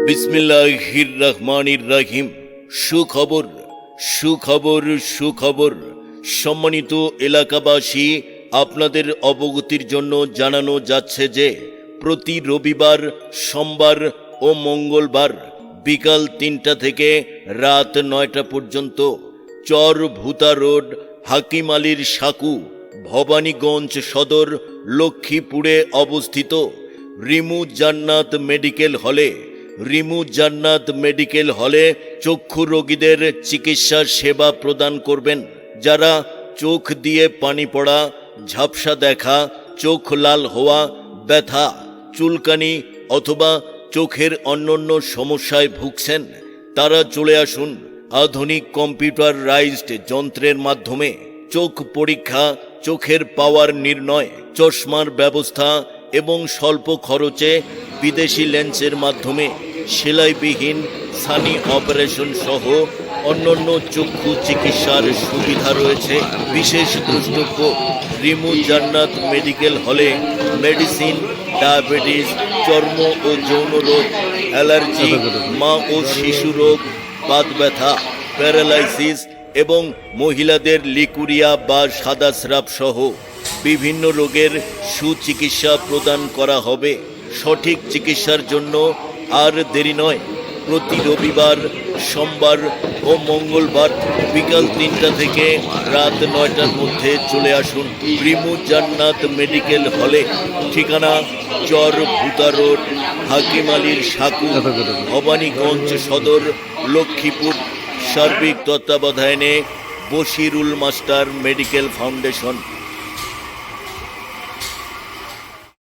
বিসমিল্লাহির রহমানির রহিম। সুখবর সুখবর সুখবর। সম্মানিত এলাকাবাসী, আপনাদের অবগতির জন্য জানানো যাচ্ছে যে প্রতি রবিবার, সোমবার ও মঙ্গলবার বিকাল ৩টা থেকে রাত ৯টা পর্যন্ত চর ভূতা রোড, হাকিম আলীর সাকু, ভবানীগঞ্জ সদর, লক্ষ্মীপুরে অবস্থিত রিমু জান্নাত মেডিকেল হলে চক্ষু রোগীদের চিকিৎসা সেবা প্রদান করবেন। যারা চোখ দিয়ে পানি পড়া, ঝাপসা দেখা, চোখ লাল হওয়া, ব্যথা, চুলকানি অথবা চোখের অন্যান্য সমস্যায় ভুগছেন, তারা চলে আসুন। আধুনিক কম্পিউটারাইজড যন্ত্রের মাধ্যমে চোখ পরীক্ষা, চোখের পাওয়ার নির্ণয়, চশমার ব্যবস্থা এবং স্বল্প খরচে বিদেশি লেন্সের মাধ্যমে সেলাইবিহীন সানি অপারেশন সহ অন্যান্য চক্ষু চিকিৎসার সুবিধা রয়েছে। বিশেষ দ্রষ্টব্য, রিমু জান্নাত মেডিকেল হলে মেডিসিন, ডায়াবেটিস, চর্ম ও যৌন রোগ, অ্যালার্জি, মা ও শিশু রোগ, বাত ব্যথা, প্যারালাইসিস এবং মহিলাদের লিকুরিয়া বা সাদা স্রাব সহ বিভিন্ন রোগের সুচিকিৎসা প্রদান করা হবে। সঠিক চিকিৎসার জন্য আর দেরি নয়। প্রতি রবিবার, সোমবার ও মঙ্গলবার বিকাল ৩টা থেকে রাত ৯টার মধ্যে চলে আসুন রিমু জান্নাত মেডিকেল হলে। ঠিকানা চর ভূতা রোড, হাকিম আলীর সাকু, ভবানীগঞ্জ সদর, লক্ষ্মীপুর। সার্বিক তত্ত্বাবধানে বশিরুল মাস্টার মেডিকেল ফাউন্ডেশন।